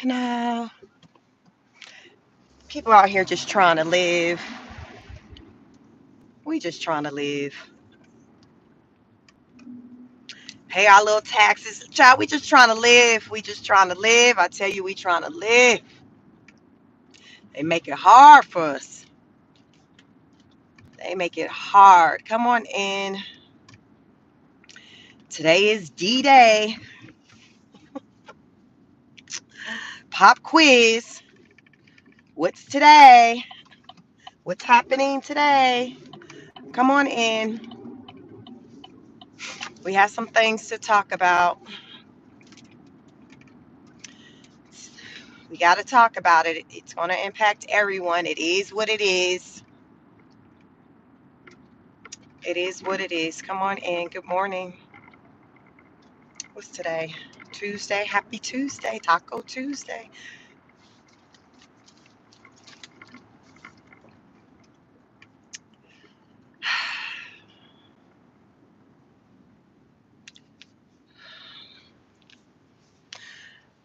No, people out here just trying to live. We just trying to live. Pay our little taxes. Child, we just trying to live. We just trying to live. I tell you, we trying to live. They make it hard for us. They make it hard. Come on in. Today is D-Day. Pop quiz. What's today? What's happening today? Come on in. We have some things to talk about. We got to talk about it. It's going to impact everyone. It is what it is. It is what it is. Come on in. Good morning. What's today? Tuesday. Happy Tuesday. Taco Tuesday.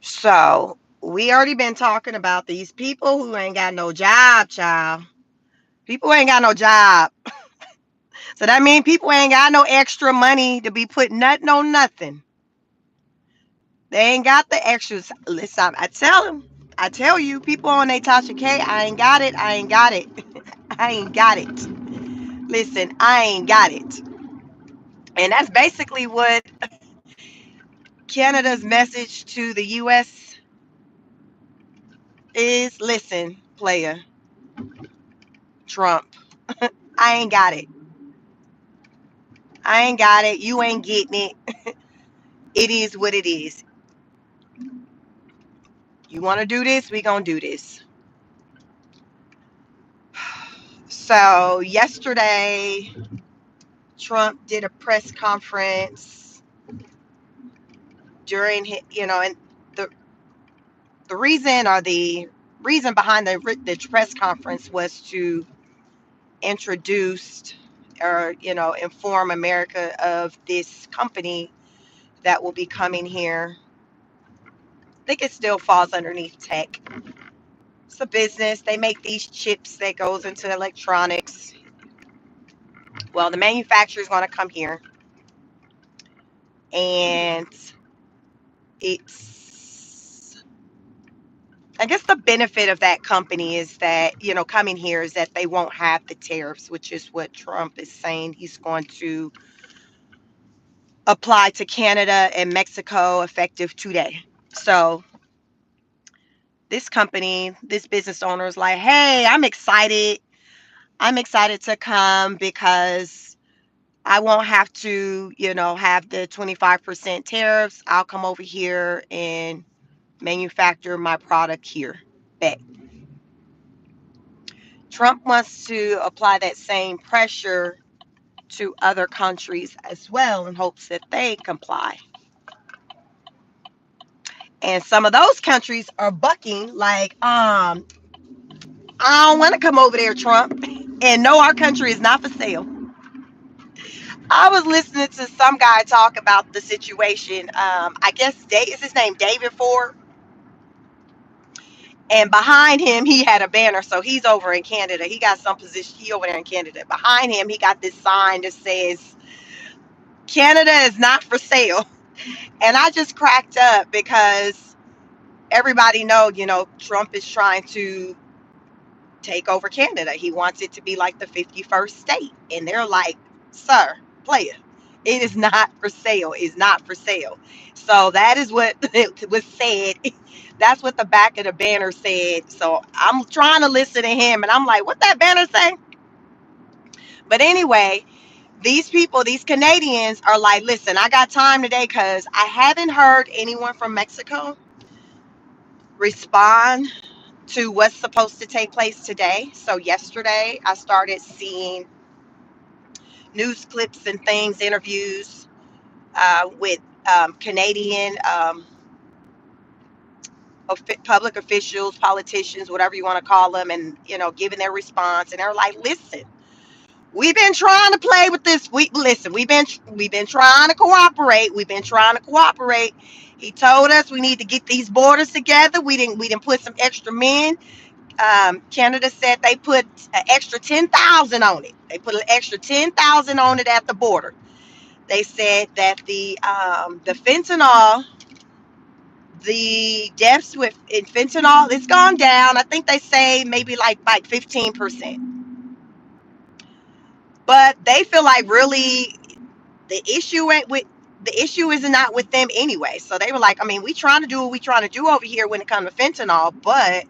So, we already been talking about these people who ain't got no job, child. People ain't got no job. So that means people ain't got no extra money to be putting nothing on nothing. They ain't got the extras. Listen, I tell them. I tell you, people on they Tasha K, I ain't got it. I ain't got it. I ain't got it. Listen, I ain't got it. And that's basically what Canada's message to the U.S. is. Listen, player, Trump, I ain't got it. I ain't got it. You ain't getting it. It is what it is. You want to do this? We gonna do this. So yesterday, Trump did a press conference during his, and the the reason behind the press conference was to introduce or inform America of this company that will be coming here. I think it still falls underneath tech. It's a business. They make these chips that goes into electronics. Well, the manufacturer is going to come here, and it's I guess the benefit of that company is that, coming here is that they won't have the tariffs, which is what Trump is saying he's going to apply to Canada and Mexico effective today. So this business owner is like, hey, I'm excited. I'm excited to come because I won't have to, have the 25% tariffs. I'll come over here and manufacture my product here. Bet. Trump wants to apply that same pressure to other countries as well in hopes that they comply. And some of those countries are bucking like, I don't want to come over there, Trump. And no, our country is not for sale. I was listening to some guy talk about the situation. I guess is his name David Ford, and behind him he had a banner. So he's over in Canada. He got some position. He over there in Canada. Behind him he got this sign that says, "Canada is not for sale." And I just cracked up because everybody Trump is trying to take over Canada. He wants it to be like the 51st state. And they're like, sir, player, it is not for sale. It's not for sale. So that is what was said. That's what the back of the banner said. So I'm trying to listen to him and I'm like, what that banner say? But anyway, these people, these Canadians are like, listen, I got time today because I haven't heard anyone from Mexico respond to what's supposed to take place today. So yesterday, I started seeing news clips and things, interviews with Canadian public officials, politicians, whatever you want to call them, and giving their response. And they're like, "Listen, We've been trying to play with this. We listen. We've been trying to cooperate. We've been trying to cooperate. He told us we need to get these borders together. We didn't put some extra men. Canada said they put an extra 10,000 on it. They put an extra 10,000 on it at the border. They said that the fentanyl, the deaths with in fentanyl, it's gone down. I think they say maybe like 15%. But they feel like really the issue ain't with the issue is not with them anyway. So they were like, I mean, we trying to do what we trying to do over here when it comes to fentanyl, but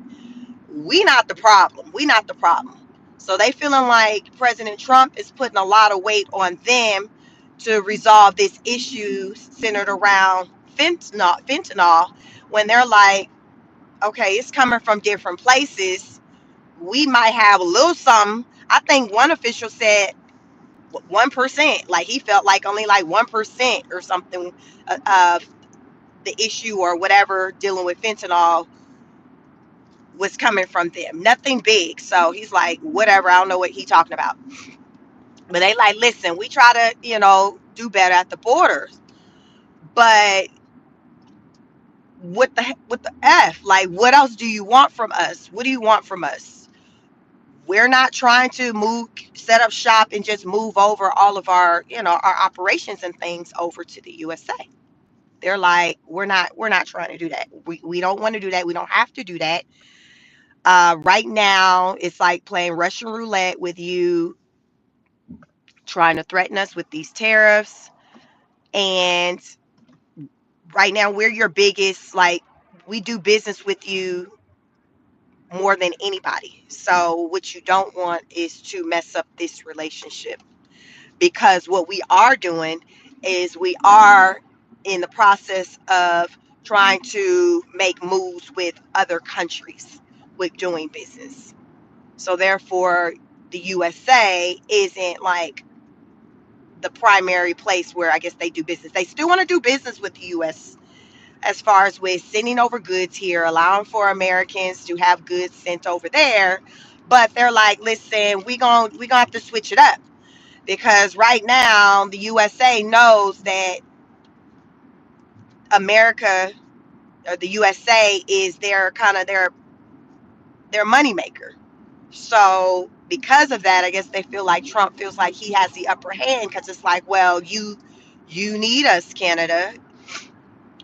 we not the problem. We not the problem. So they feeling like President Trump is putting a lot of weight on them to resolve this issue centered around fentanyl when they're like, okay, it's coming from different places. We might have a little something. I think one official said 1%. Like he felt like only like 1% or something of the issue or whatever dealing with fentanyl was coming from them. Nothing big. So he's like, whatever. I don't know what he talking about. But they like, listen, we try to, do better at the borders. But with the F, like, what else do you want from us? What do you want from us? We're not trying to set up shop and just move over all of our operations and things over to the USA. They're like, we're not trying to do that. We don't want to do that. We don't have to do that. Right now, it's like playing Russian roulette with you, trying to threaten us with these tariffs. And right now, we're your biggest, like, we do business with you more than anybody. So, what you don't want is to mess up this relationship, because what we are doing is we are in the process of trying to make moves with other countries with doing business. So therefore, the USA isn't like the primary place where I guess they do business. They still want to do business with the US as far as with sending over goods here, allowing for Americans to have goods sent over there. But they're like, listen, we gonna have to switch it up, because right now the USA knows that America, or the USA, is their kind of their money maker. So because of that, I guess they feel like Trump feels like he has the upper hand, because it's like, well, you need us, Canada.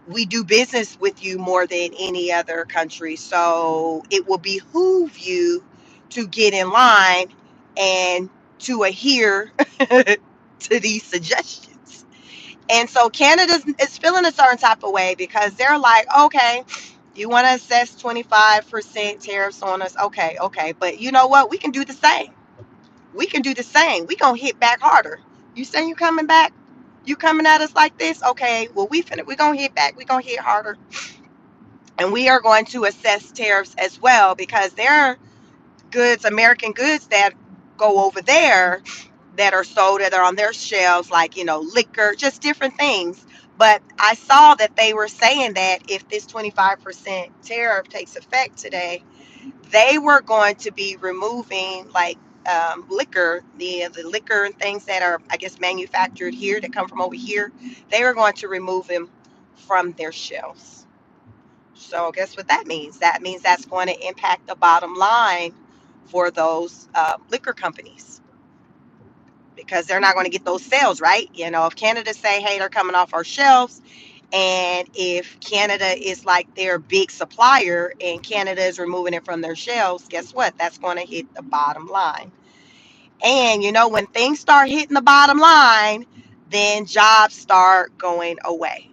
We do business with you more than any other country, so it will behoove you to get in line and to adhere to these suggestions. And so Canada is feeling a certain type of way, because they're like, okay, you want to assess 25% tariffs on us. Okay, okay. But you know what? We can do the same. We can do the same. We going to hit back harder. You saying you coming back? You coming at us like this? Okay, well, we going to hit back. We going to hit harder. And we are going to assess tariffs as well, because there are goods, American goods, that go over there that are sold, that are on their shelves, like, liquor, just different things. But I saw that they were saying that if this 25% tariff takes effect today, they were going to be removing, like, liquor, the liquor and things that are, I guess, manufactured here, that come from over here. They were going to remove them from their shelves. So guess what that means? That means that's going to impact the bottom line for those liquor companies, because they're not going to get those sales, right? If Canada say, hey, they're coming off our shelves, and if Canada is like their big supplier and Canada is removing it from their shelves, guess what? That's going to hit the bottom line. And when things start hitting the bottom line, then jobs start going away.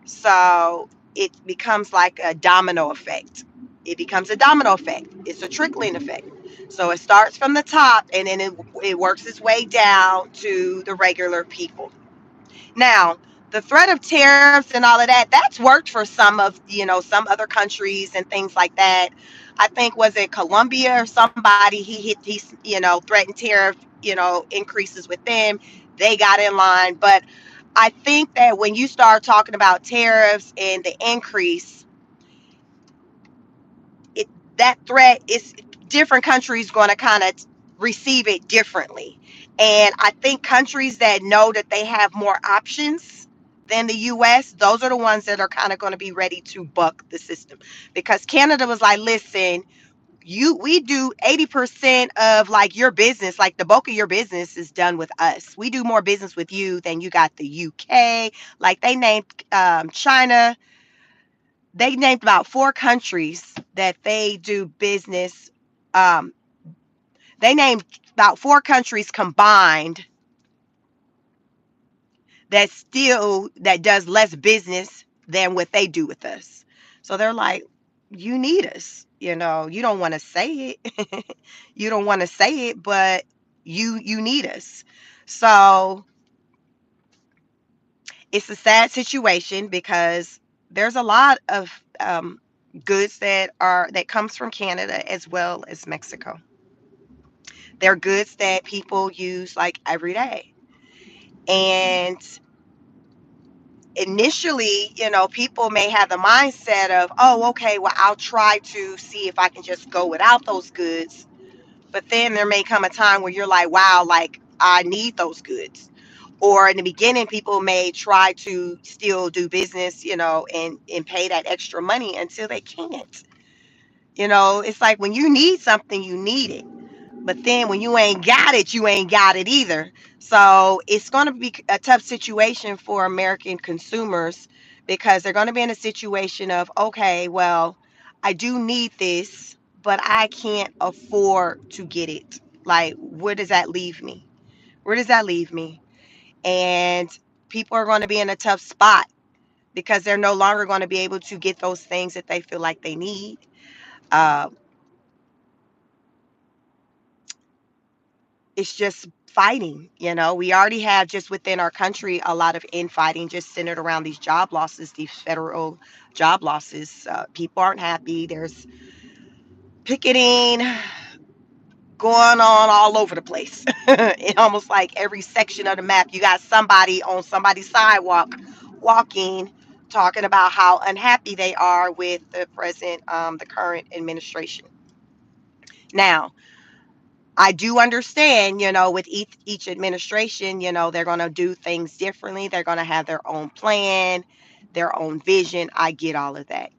So it becomes like a domino effect. It becomes a domino effect. It's a trickling effect. So it starts from the top, and then it works its way down to the regular people. Now, the threat of tariffs and all of that, that's worked for some other countries and things like that. I think, was it Colombia or somebody, he threatened tariff, increases with them. They got in line. But I think that when you start talking about tariffs and the increase, it that threat is different countries going to kind of receive it differently. And I think countries that know that they have more options than the US, those are the ones that are kind of going to be ready to buck the system. Because Canada was like, listen, we do 80% of like your business, like the bulk of your business is done with us. We do more business with you than you got the UK. Like they named China, they named about 4 countries that they do business. Um, they named about 4 countries combined that does less business than what they do with us. So they're like, you need us. You don't want to say it. You don't want to say it, but you need us. So it's a sad situation because there's a lot of goods that comes from Canada as well as Mexico. They're goods that people use like every day. And initially, people may have the mindset of, oh, okay, well, I'll try to see if I can just go without those goods. But then there may come a time where you're like, wow, like I need those goods. Or in the beginning, people may try to still do business, and pay that extra money until they can't. It's like when you need something, you need it. But then when you ain't got it, you ain't got it either. So it's going to be a tough situation for American consumers because they're going to be in a situation of, okay, well, I do need this, but I can't afford to get it. Like, where does that leave me? Where does that leave me? And people are going to be in a tough spot because they're no longer going to be able to get those things that they feel like they need. Uh, it's just fighting. We already have just within our country a lot of infighting just centered around these job losses, these federal job losses. People aren't happy. There's picketing going on all over the place. In almost like every section of the map, you got somebody on somebody's sidewalk walking, talking about how unhappy they are with the current administration. Now, I do understand, with each administration, they're going to do things differently. They're going to have their own plan, their own vision. I get all of that.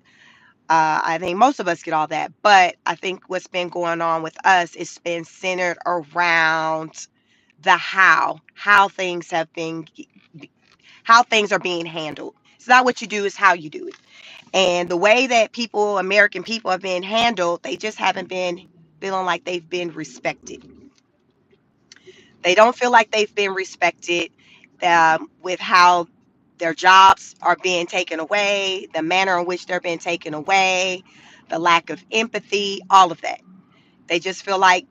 I think most of us get all that. But I think what's been going on with us, it's been centered around the how things how things are being handled. It's not what you do, it's how you do it. And the way that American people have been handled, they just haven't been feeling like they've been respected. They don't feel like they've been respected with how their jobs are being taken away, the manner in which they're being taken away, the lack of empathy, all of that. They just feel like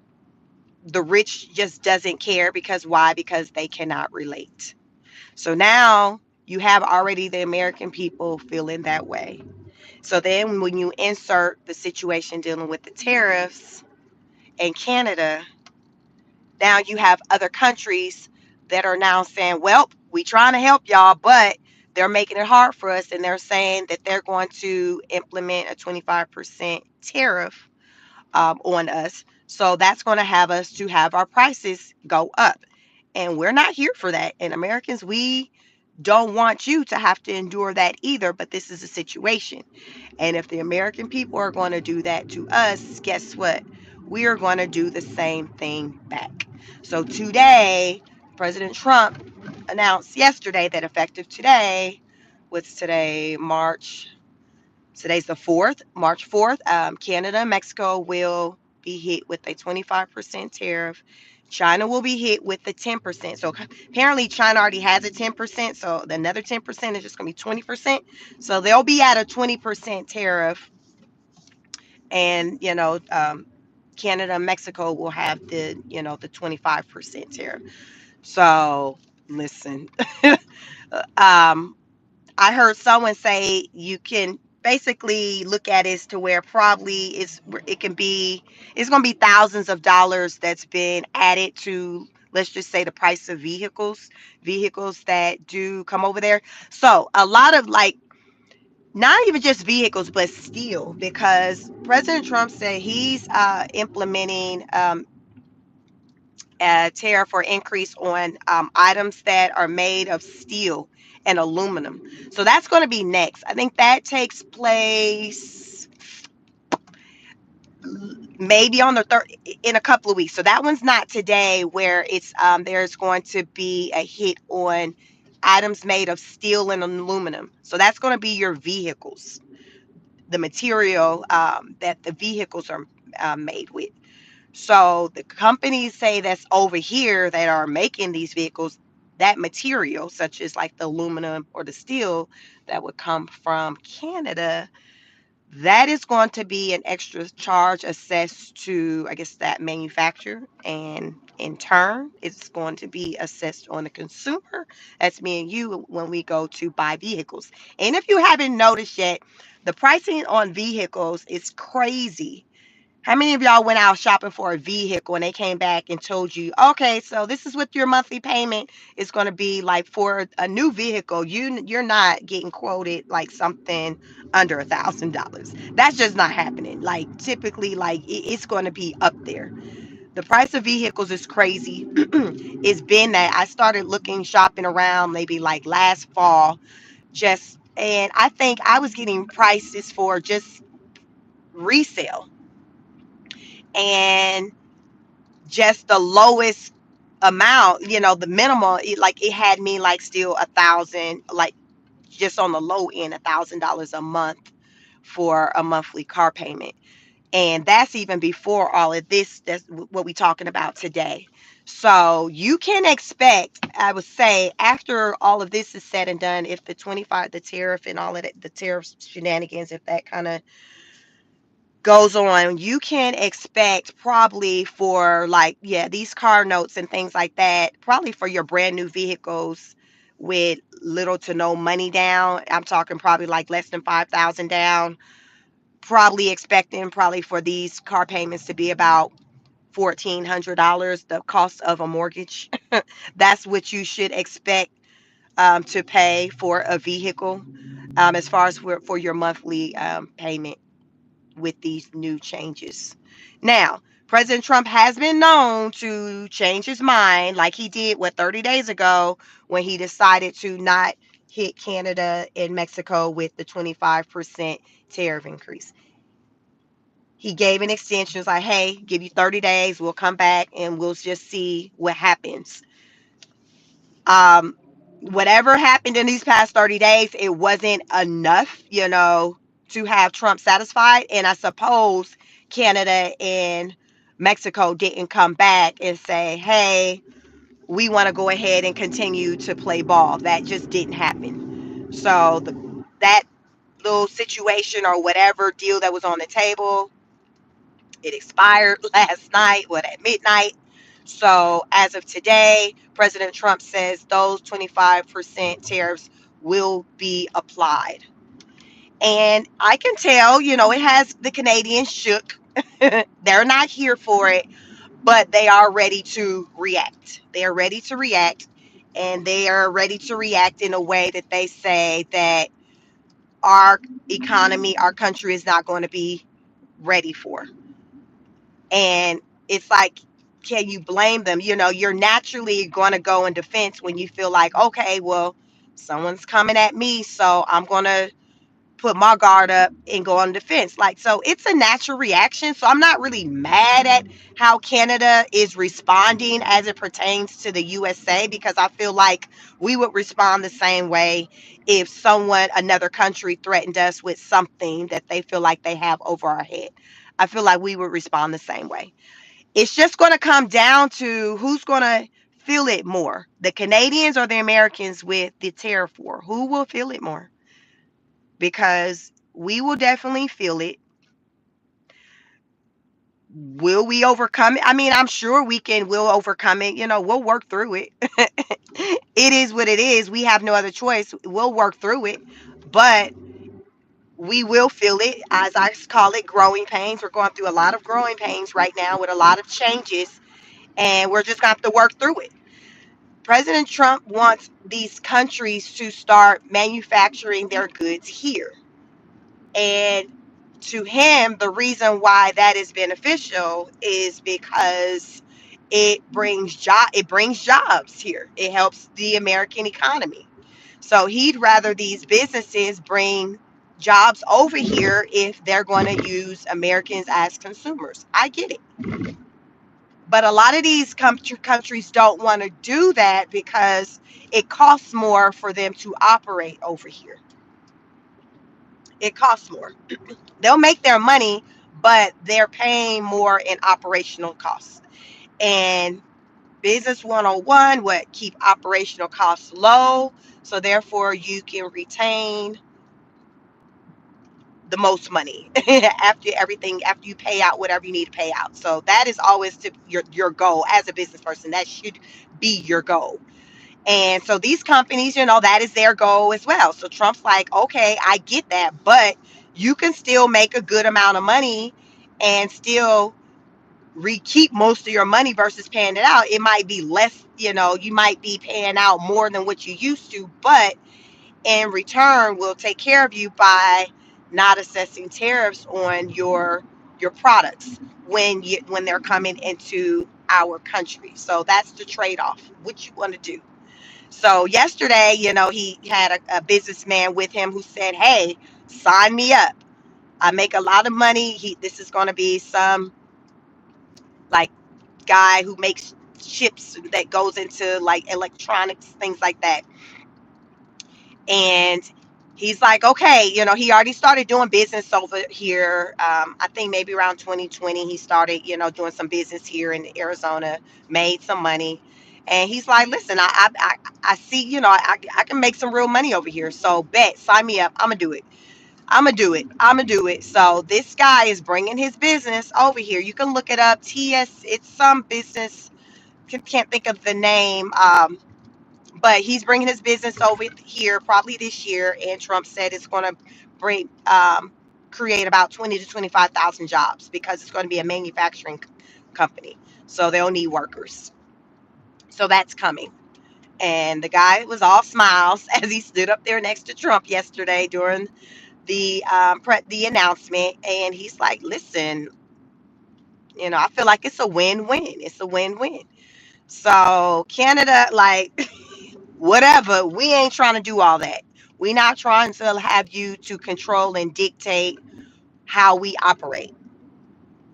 the rich just doesn't care because why? Because they cannot relate. So now you have already the American people feeling that way. So then when you insert the situation dealing with the tariffs in Canada, now you have other countries that are now saying, well, we trying to help y'all, but they're making it hard for us. And they're saying that they're going to implement a 25% tariff on us. So that's going to have our prices go up. And we're not here for that. And Americans, we don't want you to have to endure that either. But this is a situation. And if the American people are going to do that to us, guess what? We are going to do the same thing back. So today, President Trump announced yesterday that effective today, what's today, today's the 4th, March 4th, Canada and Mexico will be hit with a 25% tariff. China will be hit with the 10%. So apparently China already has a 10%. So another 10% is just going to be 20%. So they'll be at a 20% tariff. And, Canada and Mexico will have the 25% tariff. So listen, um, I heard someone say you can basically look at it as to where probably it's going to be thousands of dollars that's been added to, let's just say, the price of vehicles that do come over there. So a lot of, like, not even just vehicles but steel, because President Trump said he's implementing a tariff or increase on items that are made of steel and aluminum. So that's going to be next. I think that takes place maybe on the third in a couple of weeks. So that one's not today, where it's there's going to be a hit on items made of steel and aluminum. So that's going to be your vehicles, the material that the vehicles are made with. So the companies say that's over here that are making these vehicles, that material, such as like the aluminum or the steel that would come from Canada, that is going to be an extra charge assessed to, I guess, that manufacturer. And in turn, it's going to be assessed on the consumer. That's me and you when we go to buy vehicles. And if you haven't noticed yet, the pricing on vehicles is crazy. How many of y'all went out shopping for a vehicle and they came back and told you, okay, so this is what your monthly payment is going to be like for a new vehicle? You're not getting quoted like something under $1,000. That's just not happening. Like typically, like it's going to be up there. The price of vehicles is crazy. It's been that I started looking shopping around maybe like last fall, just and I think I was getting prices for just resale and just the lowest amount, the minimal, like it had me like still 1,000, like just on the low end, $1,000 a month for a monthly car payment. And that's even before all of this. That's what we're talking about today. So you can expect, I would say, after all of this is said and done, if the tariff and all of that, the tariff shenanigans, if that kind of goes on, you can expect probably for like, yeah, these car notes and things like that, probably for your brand new vehicles with little to no money down. I'm talking probably like less than 5,000 down. Probably expecting probably for these car payments to be about $1,400, the cost of a mortgage. That's what you should expect to pay for a vehicle, as far as for your monthly payment with these new changes. Now, President Trump has been known to change his mind, like he did, 30 days ago when he decided to not hit Canada and Mexico with the 25% tariff increase. He gave an extension, like, hey, give you 30 days, we'll come back and we'll just see what happens. Um, Whatever happened in these past 30 days, it wasn't enough, to have Trump satisfied. And I suppose Canada and Mexico didn't come back and say, hey, we want to go ahead and continue to play ball. That just didn't happen. So that little situation or whatever deal that was on the table, it expired last night, at midnight. So as of today, President Trump says those 25% tariffs will be applied. And I can tell, it has the Canadians shook. They're not here for it, but they are ready to react. They are ready to react, and they are ready to react in a way that they say that our economy, our country is not going to be ready for. And it's like, can you blame them? You're naturally going to go in defense when you feel like, okay, well, someone's coming at me, so I'm going to put my guard up and go on defense. Like, so it's a natural reaction. So I'm not really mad at how Canada is responding as it pertains to the USA, because I feel like we would respond the same way if another country threatened us with something that they feel like they have over our head. I feel like we would respond the same way. It's just going to come down to who's going to feel it more, the Canadians or the Americans with the tariff war. Who will feel it more? Because we will definitely feel it. Will we overcome it? I mean, I'm sure we'll overcome it. We'll work through it. It is what it is. We have no other choice. We'll work through it. But we will feel it, as I call it, growing pains. We're going through a lot of growing pains right now with a lot of changes, and we're just going to have to work through it. President Trump wants these countries to start manufacturing their goods here. And to him, the reason why that is beneficial is because it brings jobs here. It helps the American economy. So he'd rather these businesses bring jobs over here if they're going to use Americans as consumers. I get it. But a lot of these countries don't want to do that because it costs more for them to operate over here. It costs more. They'll make their money, but they're paying more in operational costs. And Business 101 would keep operational costs low, so therefore you can retain the most money after everything, after you pay out whatever you need to pay out. So that is always your goal as a business person. That should be your goal. And so these companies, that is their goal as well. So Trump's like, okay, I get that, but you can still make a good amount of money and still keep most of your money versus paying it out. It might be less, you might be paying out more than what you used to, but in return, we'll take care of you by not assessing tariffs on your products when they're coming into our country. So that's the trade-off. What you want to do. So yesterday, he had a businessman with him who said, "Hey, sign me up. I make a lot of money. This is going to be some like guy who makes chips that goes into like electronics, things like that." And he's like, okay, he already started doing business over here. I think maybe around 2020, he started, doing some business here in Arizona, made some money. And he's like, listen, I see, I can make some real money over here. So bet, sign me up. I'm going to do it. I'm going to do it. I'm going to do it. So this guy is bringing his business over here. You can look it up. It's some business. Can't think of the name. But he's bringing his business over here probably this year, and Trump said it's going to bring create about 20 to 25,000 jobs because it's going to be a manufacturing company, so they'll need workers. So that's coming. And the guy was all smiles as he stood up there next to Trump yesterday during the announcement, and he's like, "Listen, I feel like it's a win-win. It's a win-win." So Canada, like, whatever, we ain't trying to do all that. We're not trying to have you to control and dictate how we operate.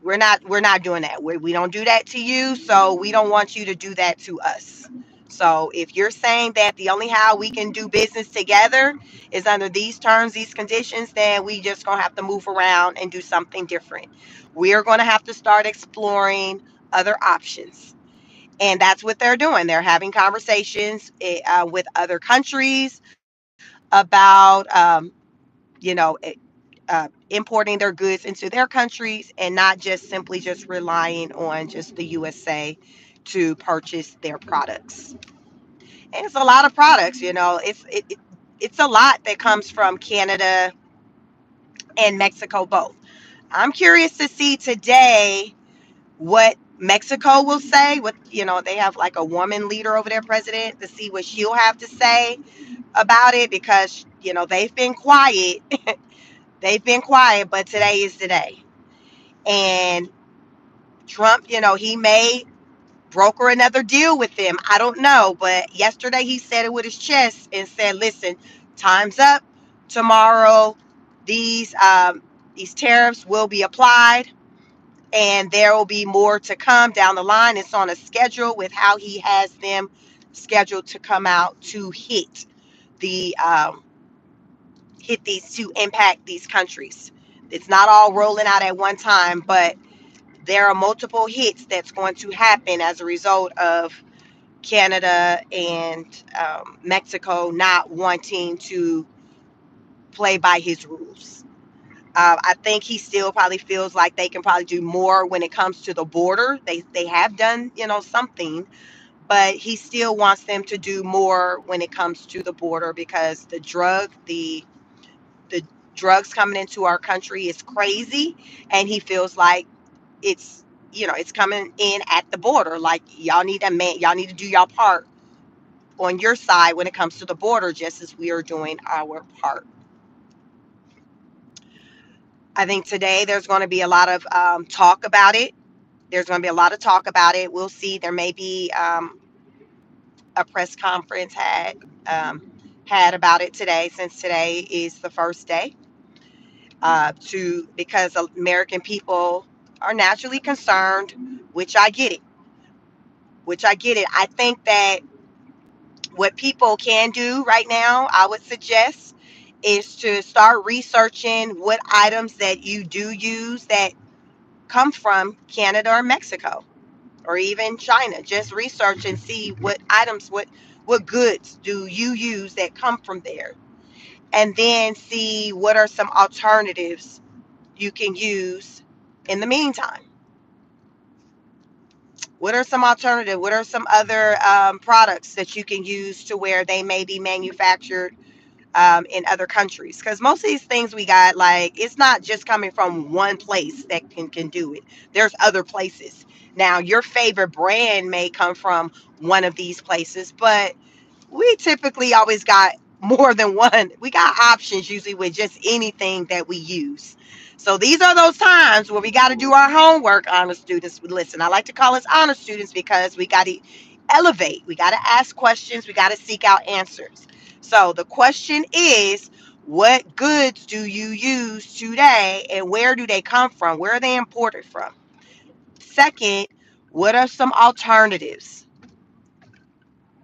We're not doing that. We don't do that to you, so we don't want you to do that to us. So if you're saying that the only how we can do business together is under these terms, these conditions, then we just gonna have to move around and do something different. We're gonna have to start exploring other options. And that's what they're doing. They're having conversations with other countries about, you know, importing their goods into their countries and not just simply just relying on just the USA to purchase their products. And it's a lot of products, it's a lot that comes from Canada and Mexico both. I'm curious to see today what Mexico will say. What they have like a woman leader over their president, to see what she'll have to say about it, because they've been quiet. They've been quiet, but today is the day. And Trump, he may broker another deal with them. I don't know, but yesterday he said it with his chest and said, "Listen, time's up. Tomorrow, these tariffs will be applied, and there will be more to come down the line." It's on a schedule with how he has them scheduled to come out to the hit these to impact these countries. It's not all rolling out at one time, but there are multiple hits that's going to happen as a result of Canada and Mexico not wanting to play by his rules. I think he still probably feels like they can probably do more when it comes to the border. They have done something, but he still wants them to do more when it comes to the border, because the drugs coming into our country is crazy, and he feels like it's it's coming in at the border. Like, y'all need to do y'all part on your side when it comes to the border, just as we are doing our part. I think today there's going to be a lot of talk about it. There's going to be a lot of talk about it. We'll see. There may be a press conference had about it today, since today is the first day, to because American people are naturally concerned, which I get it. I think that what people can do right now, I would suggest, is to start researching what items that you do use that come from Canada or Mexico or even China. Just research and see what items, what goods do you use that come from there, and then see what are some alternatives you can use in the meantime. What are some alternative? What are some other products that you can use to where they may be manufactured in other countries? Because most of these things we got, like, it's not just coming from one place that can do it. There's other places. Now, your favorite brand may come from one of these places, but we typically always got more than one. We got options usually with just anything that we use. So these are those times where we got to do our homework, honor students. Listen, I like to call us honor students because we got to elevate. We got to ask questions. We got to seek out answers. So the question is, what goods do you use today and where do they come from? Where are they imported from? Second, what are some alternatives?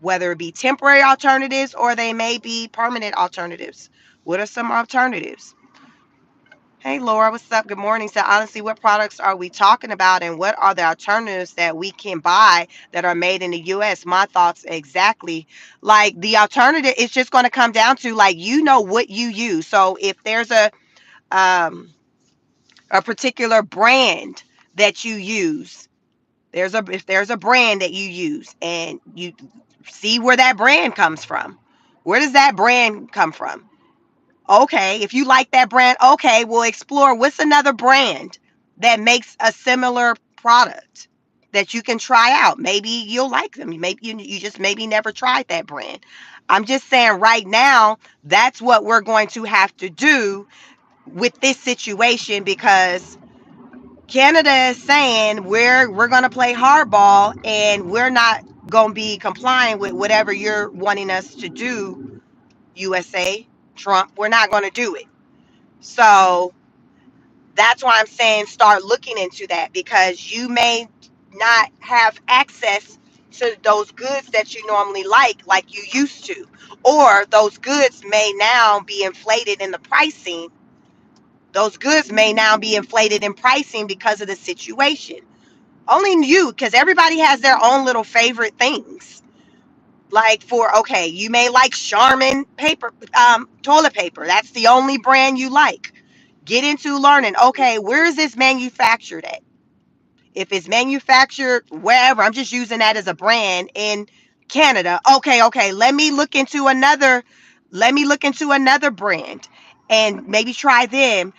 Whether it be temporary alternatives or they may be permanent alternatives. What are some alternatives? Hey, Laura, what's up? Good morning. So, honestly, what products are we talking about and what are the alternatives that we can buy that are made in the US? My thoughts exactly. Like, the alternative is just going to come down to, like, what you use. So, if there's um, a particular brand that you use, if there's a brand that you use and you see where that brand comes from. Where does that brand come from? Okay, if you like that brand, okay, we'll explore what's another brand that makes a similar product that you can try out. Maybe you'll like them. Maybe you just maybe never tried that brand. I'm just saying right now, that's what we're going to have to do with this situation because Canada is saying we're going to play hardball and we're not going to be complying with whatever you're wanting us to do, USA, Trump. We're not going to do it. So that's why I'm saying start looking into that because you may not have access to those goods that you normally like you used to. Or those goods may now be inflated in the pricing. Those goods may now be inflated in pricing because of the situation. Only you, because everybody has their own little favorite things. Like okay, you may like Charmin paper, toilet paper. That's the only brand you like. Get into learning. Okay, where is this manufactured at? If it's manufactured wherever, I'm just using that as a brand in Canada. Okay, let me look into another. Let me look into another brand and maybe try them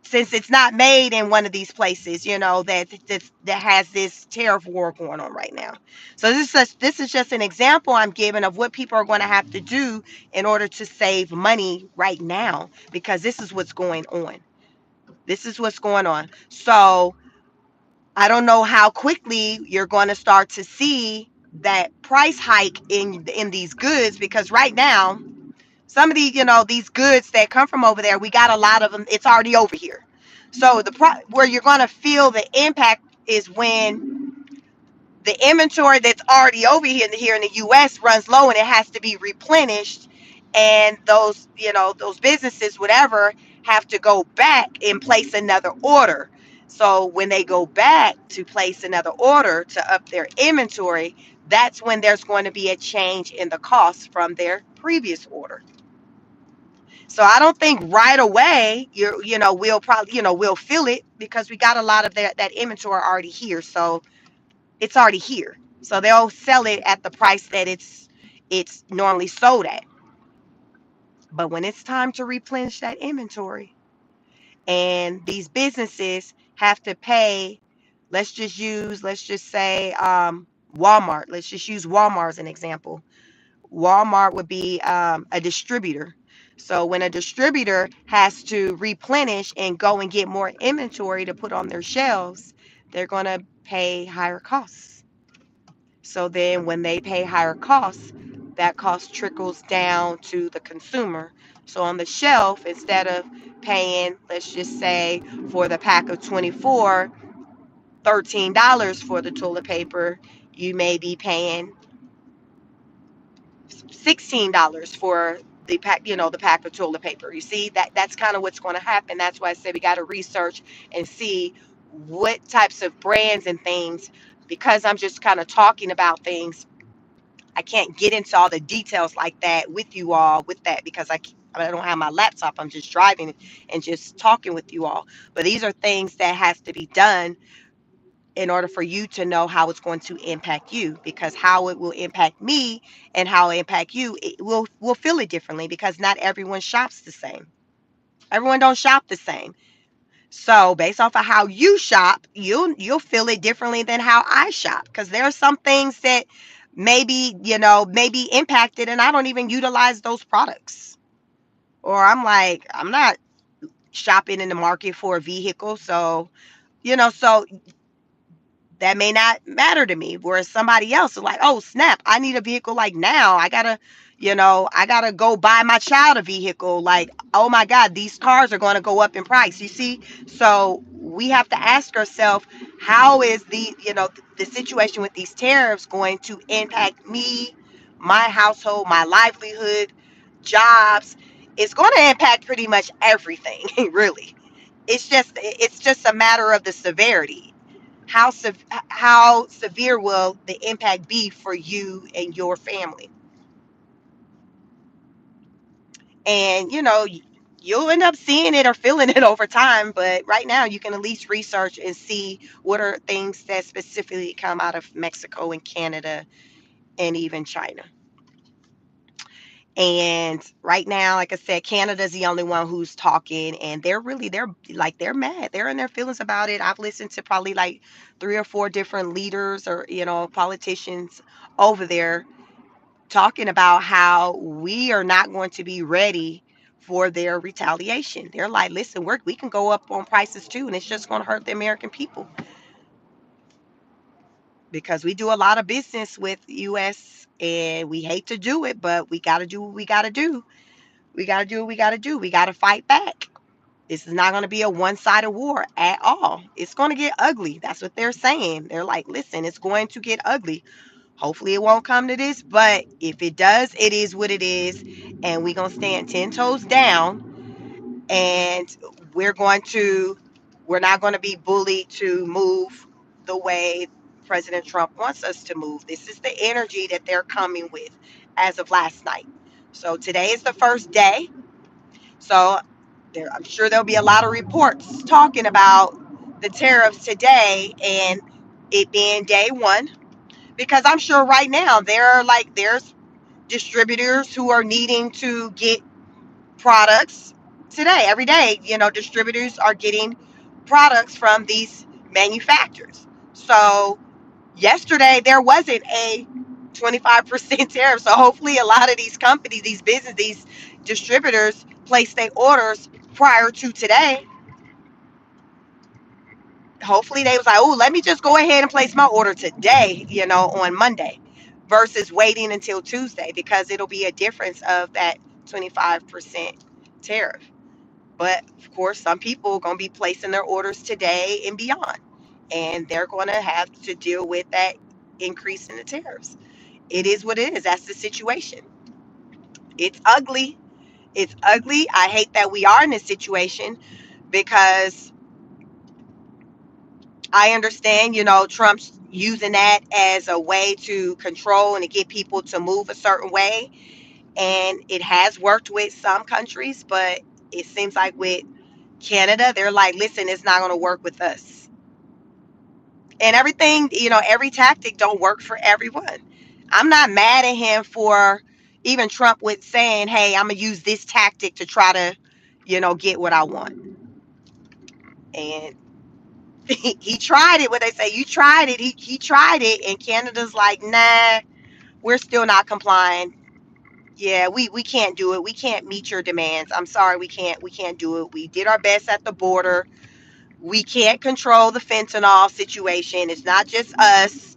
since it's not made in one of these places, that has this tariff war going on right now. So this is just an example I'm giving of what people are going to have to do in order to save money right now, because this is what's going on. This is what's going on. So I don't know how quickly you're going to start to see that price hike in these goods, because right now some of these goods that come from over there, we got a lot of them. It's already over here. So where you're going to feel the impact is when the inventory that's already over here in the US runs low and it has to be replenished, and those businesses, whatever, have to go back and place another order. So when they go back to place another order to up their inventory, that's when there's going to be a change in the cost from their previous order. So I don't think right away we'll probably we'll feel it because we got a lot of that inventory already here. So it's already here. So they'll sell it at the price that it's normally sold at. But when it's time to replenish that inventory and these businesses have to pay, let's just say Walmart. Let's just use Walmart as an example. Walmart would be a distributor. So when a distributor has to replenish and go and get more inventory to put on their shelves, they're going to pay higher costs. So then when they pay higher costs, that cost trickles down to the consumer. So on the shelf, instead of paying, let's just say for the pack of 24, $13 for the toilet paper, you may be paying $16 for the pack, the pack of toilet paper. You see that's kind of what's going to happen. That's why I say we got to research and see what types of brands and things. Because I'm just kind of talking about things, I can't get into all the details like that with you all with that because I don't have my laptop. I'm just driving and just talking with you all. But these are things that has to be done in order for you to know how it's going to impact you, because how it will impact me and how it impact you, it will feel it differently because not everyone shops the same. Everyone don't shop the same. So based off of how you shop, you'll feel it differently than how I shop, because there are some things that maybe impacted and I don't even utilize those products. Or I'm not shopping in the market for a vehicle, so that may not matter to me. Whereas somebody else is like, oh snap, I need a vehicle like now. I gotta go buy my child a vehicle. Like, oh my God, these cars are gonna go up in price. You see? So we have to ask ourselves, how is the situation with these tariffs going to impact me, my household, my livelihood, jobs? It's going to impact pretty much everything, really. It's just a matter of the severity. How severe will the impact be for you and your family? And you'll end up seeing it or feeling it over time, but right now you can at least research and see what are things that specifically come out of Mexico and Canada and even China. And right now, like I said, Canada's the only one who's talking, and they're mad. They're in their feelings about it. I've listened to probably like three or four different leaders or politicians over there talking about how we are not going to be ready for their retaliation. They're like, listen, we can go up on prices too, and it's just going to hurt the American people, because we do a lot of business with US and we hate to do it, but we got to do what we got to do. We got to do what we got to do. We got to fight back. This is not going to be a one-sided war at all. It's going to get ugly. That's what they're saying. They're like, listen, it's going to get ugly. Hopefully it won't come to this, but if it does, it is what it is. And we're going to stand 10 toes down, and we're going to, we're not going to be bullied to move the way President Trump wants us to move. This is the energy that they're coming with as of last night. So today is the first day. So I'm sure there'll be a lot of reports talking about the tariffs today and it being day one, because I'm sure right now there's distributors who are needing to get products today. Every day, distributors are getting products from these manufacturers. So yesterday there wasn't a 25% tariff. So hopefully a lot of these companies, these distributors place their orders prior to today. Hopefully they was like, oh, let me just go ahead and place my order today, on Monday versus waiting until Tuesday, because it'll be a difference of that 25% tariff. But of course, some people are going to be placing their orders today and beyond, and they're going to have to deal with that increase in the tariffs. It is what it is. That's the situation. It's ugly. It's ugly. I hate that we are in this situation, because I understand, Trump's using that as a way to control and to get people to move a certain way. And it has worked with some countries, but it seems like with Canada, they're like, listen, it's not going to work with us. And everything, every tactic don't work for everyone. I'm not mad at him for even Trump with saying, hey, I'm going to use this tactic to try to, get what I want. And he tried it. What they say, you tried it. He tried it, and Canada's like, nah, we're still not complying. Yeah, we can't do it. We can't meet your demands. I'm sorry, we can't do it. We did our best at the border, We can't control the fentanyl situation. It's not just us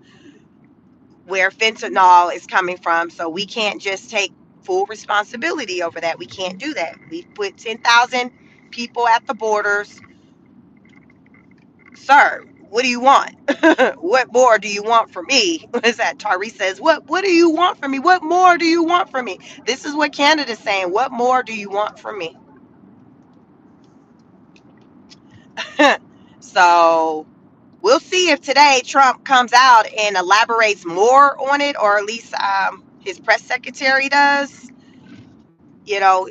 where fentanyl is coming from. So we can't just take full responsibility over that. We can't do that. We put 10,000 people at the borders. Sir, what do you want? What more do you want from me? What is that? Tariff says, what do you want from me? What more do you want from me? This is what Canada's saying. What more do you want from me? So we'll see if today Trump comes out and elaborates more on it, or at least his press secretary does.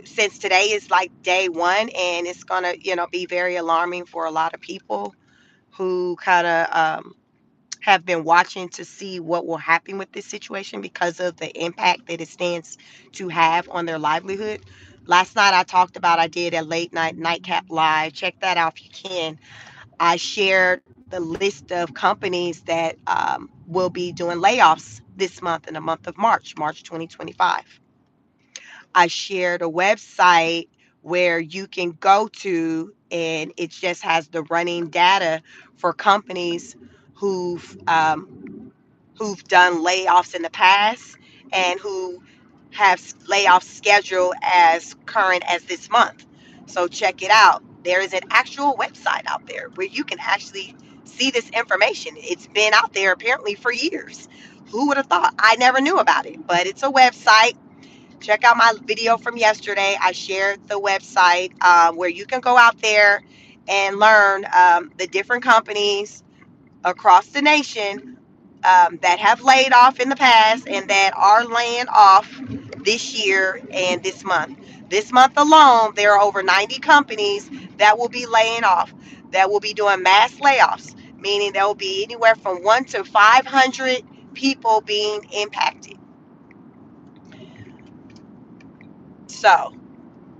Since today is like day one, and it's gonna, be very alarming for a lot of people who kind of have been watching to see what will happen with this situation because of the impact that it stands to have on their livelihood. Last night I did a late night nightcap live. Check that out if you can. I shared the list of companies that will be doing layoffs this month in the month of March 2025. I shared a website where you can go to, and it just has the running data for companies who've done layoffs in the past and who have layoffs scheduled as current as this month. So check it out. There is an actual website out there where you can actually see this information. It's been out there apparently for years. Who would have thought? I never knew about it, but it's a website. Check out my video from yesterday. I shared the website where you can go out there and learn the different companies across the nation that have laid off in the past and that are laying off this year and this month. This month alone, there are over 90 companies that will be laying off, that will be doing mass layoffs, meaning there will be anywhere from 1 to 500 people being impacted. So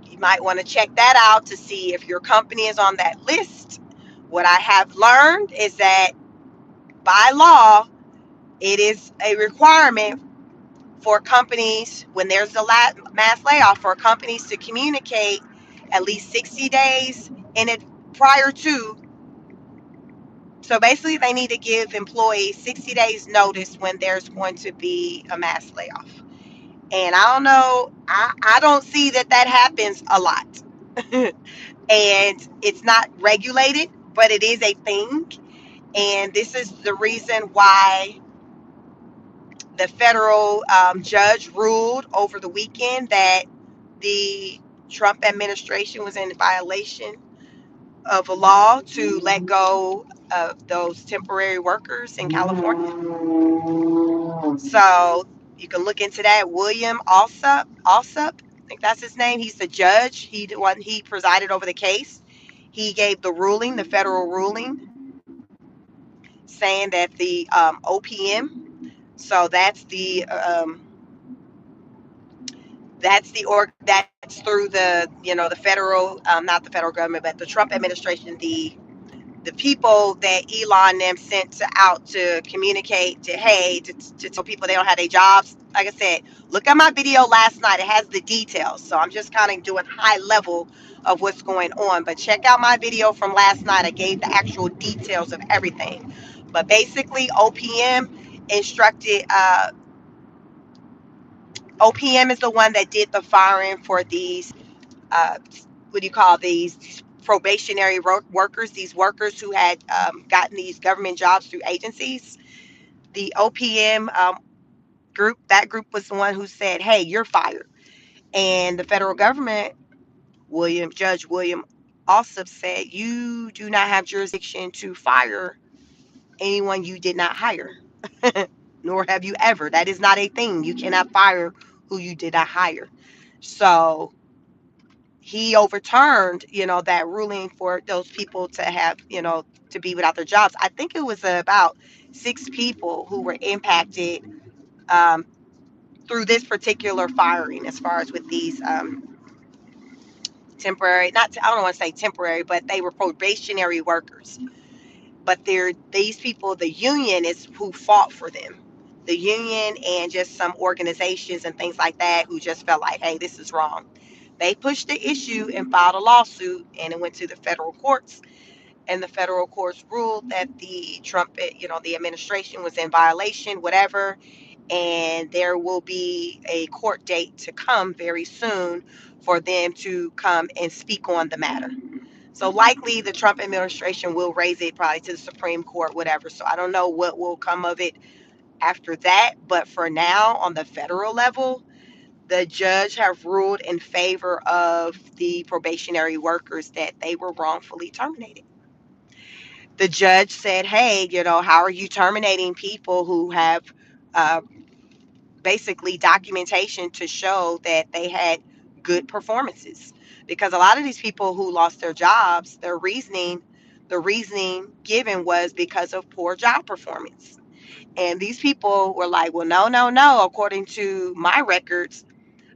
you might want to check that out to see if your company is on that list. What I have learned is that by law, it is a requirement for companies, when there's a mass layoff, for companies to communicate at least 60 days in it prior to. So basically, they need to give employees 60 days notice when there's going to be a mass layoff. And I don't know, I don't see that happens a lot. And it's not regulated, but it is a thing. And this is the reason why the federal judge ruled over the weekend that the Trump administration was in violation of a law to let go of those temporary workers in California. So you can look into that. William Alsup, I think that's his name. He's the judge. He presided over the case. He gave the ruling, the federal ruling, saying that the OPM. So that's through the federal, not the federal government, but the Trump administration, the people that Elon and them sent out to communicate to tell people they don't have their jobs. Like I said, look at my video last night. It has the details. So I'm just kind of doing high level of what's going on. But check out my video from last night. I gave the actual details of everything. But basically, instructed. OPM is the one that did the firing for these. What do you call these probationary workers, these workers who had gotten these government jobs through agencies. The OPM group, that group was the one who said, hey, you're fired. And the federal government, Judge William also said, you do not have jurisdiction to fire anyone you did not hire. Nor have you ever. That is not a thing. You cannot fire who you did not hire. So he overturned, that ruling for those people to have, to be without their jobs. I think it was about 6 people who were impacted um, through this particular firing, as far as with these temporary, not, I don't want to say temporary, but they were probationary workers. But these people, the union is who fought for them. The union and just some organizations and things like that who just felt like, hey, this is wrong. They pushed the issue and filed a lawsuit, and it went to the federal courts. and the federal courts ruled that the Trump, the administration was in violation, whatever, and there will be a court date to come very soon for them to come and speak on the matter. So likely the Trump administration will raise it probably to the Supreme Court, whatever. So I don't know what will come of it after that. But for now, on the federal level, the judge have ruled in favor of the probationary workers that they were wrongfully terminated. The judge said, hey, how are you terminating people who have uh, basically documentation to show that they had good performances? Because a lot of these people who lost their jobs, the reasoning given was because of poor job performance. And these people were like, well, no, no, no. According to my records,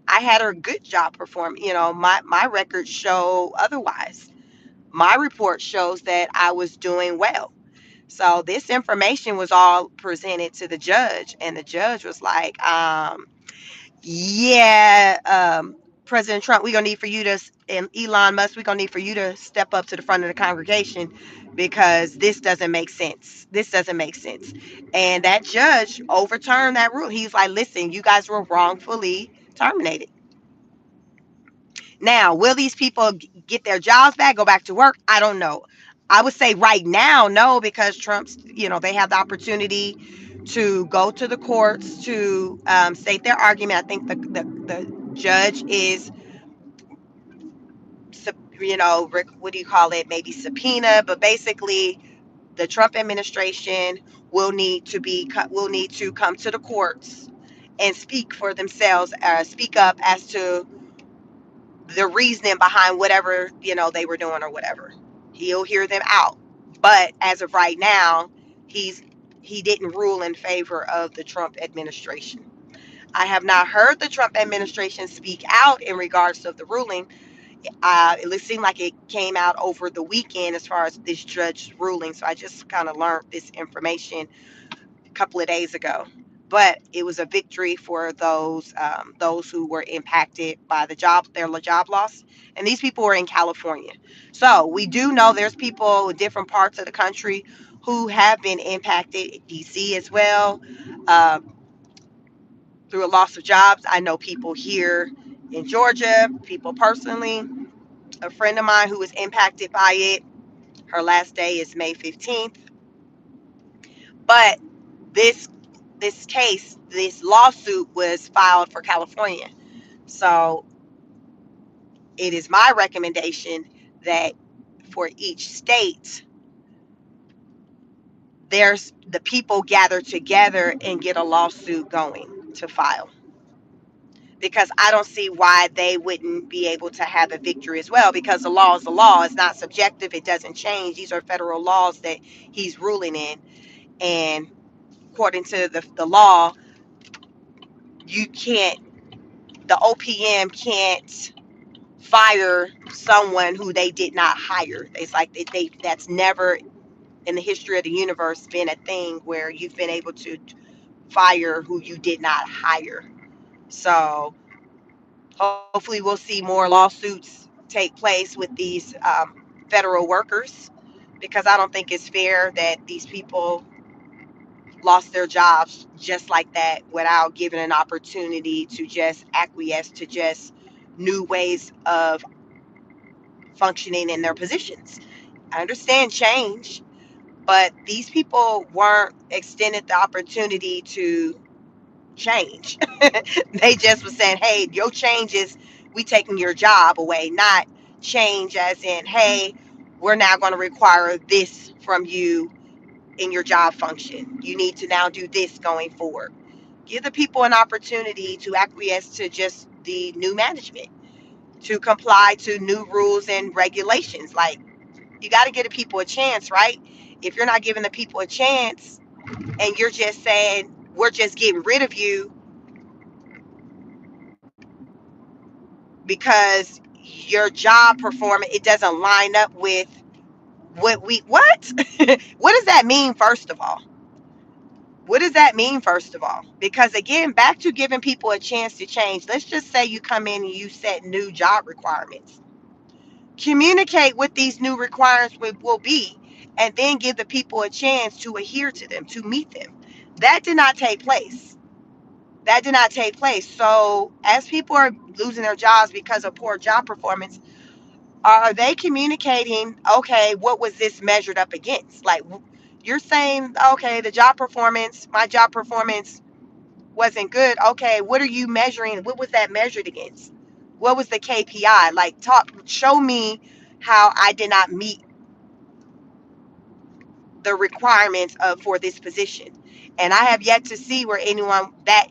I had a good job performance. My records show otherwise. My report shows that I was doing well. So this information was all presented to the judge, and the judge was like, yeah, President Trump, we're gonna need for you to, and Elon Musk, we're gonna need for you to step up to the front of the congregation because this doesn't make sense. This doesn't make sense. And that judge overturned that rule. He's like, listen, you guys were wrongfully terminated. Now, will these people get their jobs back, go back to work? I don't know. I would say right now, no, because Trump's, they have the opportunity to go to the courts to state their argument. I think the judge is, what do you call it? Maybe subpoena, but basically the Trump administration will need to come to the courts and speak for themselves, speak up as to the reasoning behind whatever they were doing or whatever. He'll hear them out, but as of right now, he's he didn't rule in favor of the Trump administration. I have not heard the Trump administration speak out in regards to the ruling. It seemed like it came out over the weekend as far as this judge's ruling, so I just kind of learned this information couple of days ago. But it was a victory for those who were impacted by their job loss, and these people were in California. So we do know there's people in different parts of the country who have been impacted. DC as well, uh, through a loss of jobs. I know people here in Georgia, people personally. A friend of mine who was impacted by it. Her last day is May 15th. But this this lawsuit was filed for California. So it is my recommendation that for each state, there's the people gather together and get a lawsuit going to file. Because I don't see why they wouldn't be able to have a victory as well. Because the law is the law. It's not subjective. It doesn't change. These are federal laws that he's ruling in. And according to the law, you can't, the OPM can't fire someone who they did not hire. It's like that's never in the history of the universe been a thing where you've been able to fire who you did not hire. So hopefully we'll see more lawsuits take place with these federal workers, because I don't think it's fair that these people lost their jobs just like that without giving an opportunity to just acquiesce to just new ways of functioning in their positions. I understand change, but these people weren't extended the opportunity to change. They just was saying, hey, your change is we taking your job away, not change as in, hey, we're now going to require this from you in your job function. You need to now do this going forward. Give the people an opportunity to acquiesce to just the new management, to comply to new rules and regulations. Like, you got to give the people a chance, right? If you're not giving the people a chance and you're just saying, we're just getting rid of you because your job performance, it doesn't line up with what what does that mean? First of all, what does that mean? First of all, because again, back to giving people a chance to change. Let's just say you come in and you set new job requirements. Communicate what these new requirements will be. and then give the people a chance to adhere to them, to meet them. That did not take place. That did not take place. So as people are losing their jobs because of poor job performance, are they communicating, okay, what was this measured up against? Like, you're saying, okay, my job performance wasn't good. Okay, what are you measuring? What was that measured against? What was the KPI? Like, show me how I did not meet the requirements of for this position. And I have yet to see where anyone that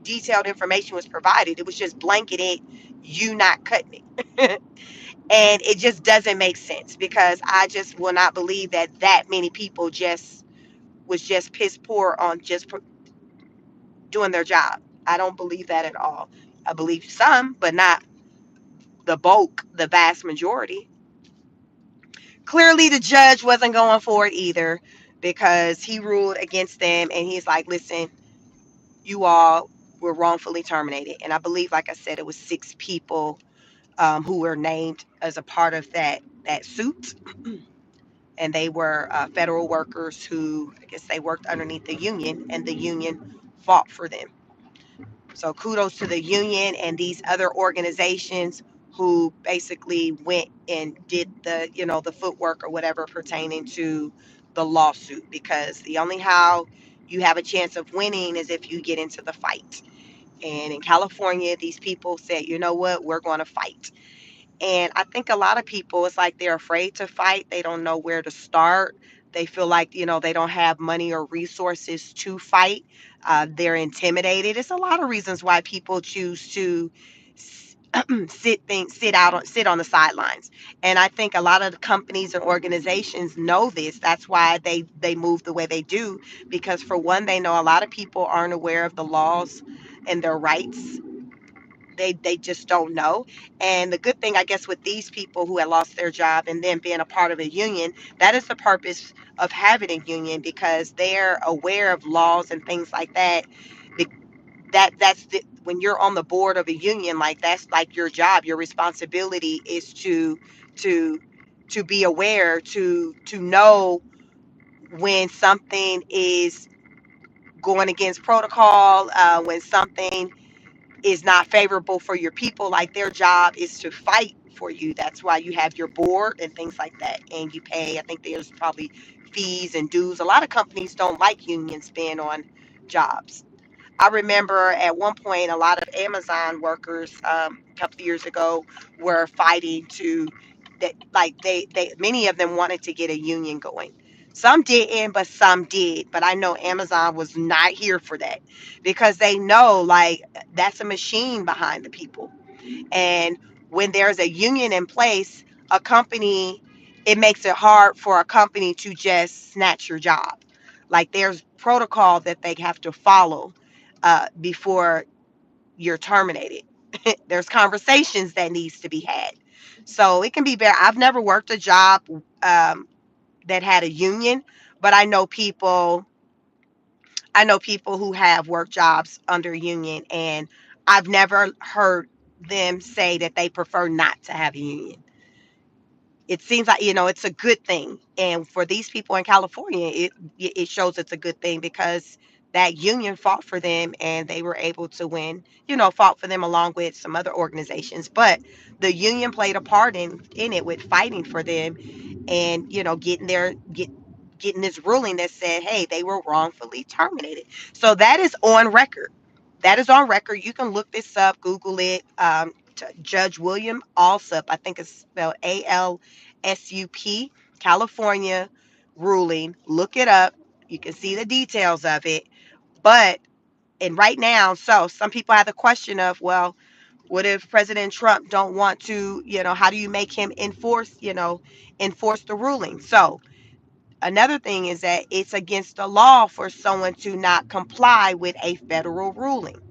detailed information was provided. It was just blanketed, you not cutting it. And it just doesn't make sense, because I just will not believe that that many people just was just piss poor on just doing their job. I don't believe that at all. I believe some, but not the bulk, the vast majority. Clearly, the judge wasn't going for it either, because he ruled against them, and he's like, listen, you all were wrongfully terminated. And I believe, like I said, it was 6 people who were named as a part of that suit, and they were federal workers who, I guess, they worked underneath the union, and the union fought for them. So kudos to the union and these other organizations who basically went and did the footwork or whatever pertaining to the lawsuit, because the only how you have a chance of winning is if you get into the fight. And in California, these people said, you know what, we're going to fight. And I think a lot of people, it's like they're afraid to fight. They don't know where to start. They feel like, they don't have money or resources to fight. They're intimidated. It's a lot of reasons why people choose to sit on the sidelines. And I think a lot of the companies and organizations know this. That's why they move the way they do, because for one, they know a lot of people aren't aware of the laws and their rights. They just don't know. And the good thing, I guess, with these people who had lost their job and then being a part of a union, that is the purpose of having a union, because they're aware of laws and things like that. Be- when you're on the board of a union, like, that's like your job. Your responsibility is to to be aware, to know when something is going against protocol, when something is not favorable for your people. Like, their job is to fight for you. That's why you have your board and things like that, and you pay, I think there's probably fees and dues. A lot of companies don't like unions being on jobs. I remember at one point a lot of Amazon workers, a couple of years ago, were fighting to that, like, they many of them wanted to get a union going. Some didn't, but some did. But I know Amazon was not here for that, because they know, like, that's a machine behind the people. And when there's a union in place, a company, it makes it hard for a company to just snatch your job. Like, there's protocol that they have to follow before you're terminated. There's conversations that needs to be had. So it can be better. I've never worked a job that had a union, but I know people who have worked jobs under union, and I've never heard them say that they prefer not to have a union. It seems like, it's a good thing, and for these people in California, it shows it's a good thing, because that union fought for them and they were able to win. Fought for them along with some other organizations, but the union played a part in it, with fighting for them, and getting this ruling that said, hey, they were wrongfully terminated. So that is on record. That is on record. You can look this up, Google it. Judge William Alsup, I think it's spelled ALSUP, California ruling. Look it up. You can see the details of it. But and right now, so some people have the question of, well, what if President Trump don't want to, how do you make him enforce the ruling? So another thing is that it's against the law for someone to not comply with a federal ruling.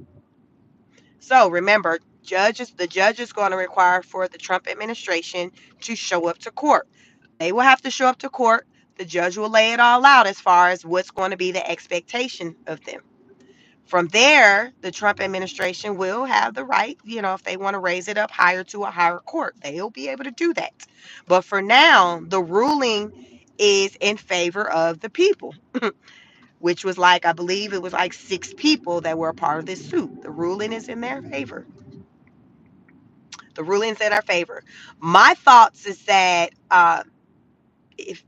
So remember, the judge is going to require for the Trump administration to show up to court. They will have to show up to court. The judge will lay it all out as far as what's going to be the expectation of them. From there, the Trump administration will have the right, if they want to raise it up higher to a higher court, they'll be able to do that. But for now, the ruling is in favor of the people, which was like, I believe it was like 6 people that were a part of this suit. The ruling is in their favor. The ruling's in our favor. My thoughts is that if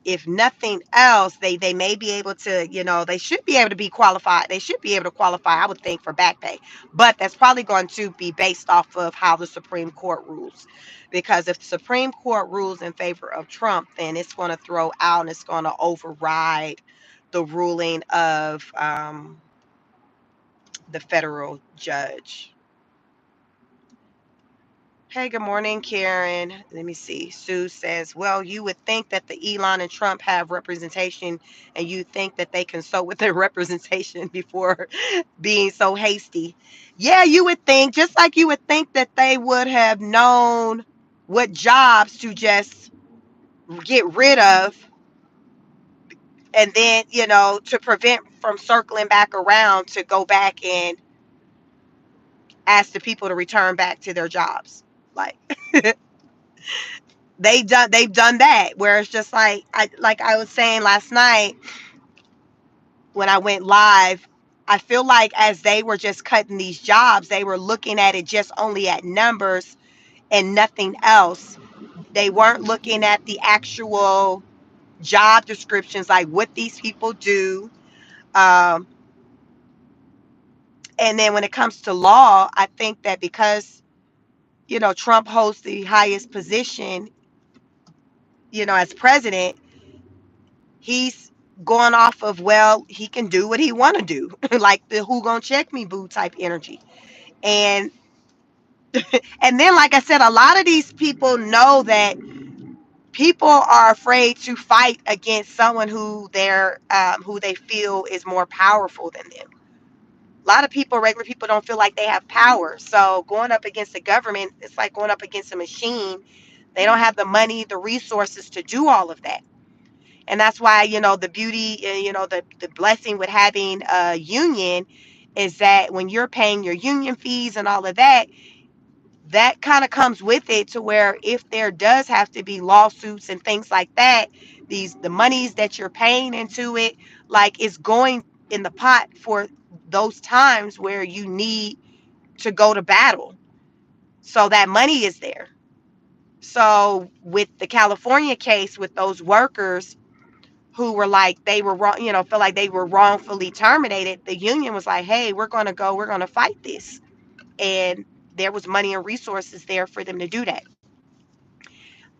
if nothing else, they may be able to, they should be able to be qualified. They should be able to qualify, I would think, for back pay. But that's probably going to be based off of how the Supreme Court rules. Because if the Supreme Court rules in favor of Trump, then it's going to throw out and it's going to override the ruling of the federal judge. Hey, good morning, Karen. Let me see. Sue says, well, you would think that the Elon and Trump have representation and you think that they consult with their representation before being so hasty. Yeah, you would think, just like you would think that they would have known what jobs to just get rid of and then, to prevent from circling back around to go back and ask the people to return back to their jobs. Like, they've done that where it's just like I was saying last night when I went live. I feel like as they were just cutting these jobs, they were looking at it just only at numbers and nothing else. They weren't looking at the actual job descriptions, like what these people do. um, and then when it comes to law, I think that because Trump holds the highest position, as president, he's going off of, well, he can do what he want to do, like the who gonna check me boo type energy. And and then, like I said, a lot of these people know that people are afraid to fight against someone who they feel is more powerful than them. A lot of people, regular people, don't feel like they have power, so going up against the government, it's like going up against a machine. They don't have the money, the resources to do all of that. And that's why, the beauty, the blessing with having a union is that when you're paying your union fees and all of that, that kind of comes with it, to where if there does have to be lawsuits and things like that, the monies that you're paying into it, like, is going in the pot for those times where you need to go to battle. So that money is there. So with the California case, with those workers who were like, they were wrong, feel like they were wrongfully terminated, the union was like, hey, we're going to fight this. And there was money and resources there for them to do that.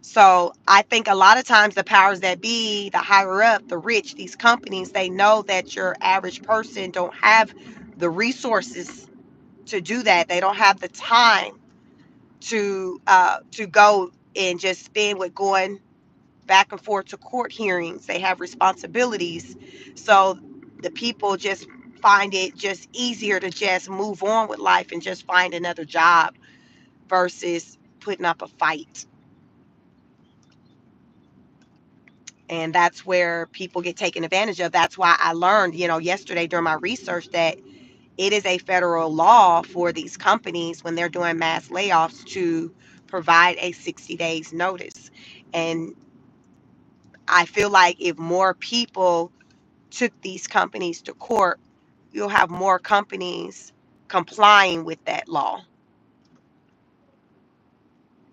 So I think a lot of times the powers that be, the higher up, the rich, these companies, they know that your average person don't have the resources to do that. They don't have the time to go and just spend with going back and forth to court hearings. They have responsibilities. So the people just find it just easier to just move on with life and just find another job versus putting up a fight. And that's where people get taken advantage of. That's why I learned, yesterday during my research, that it is a federal law for these companies when they're doing mass layoffs to provide a 60 days notice. And I feel like if more people took these companies to court, you'll have more companies complying with that law.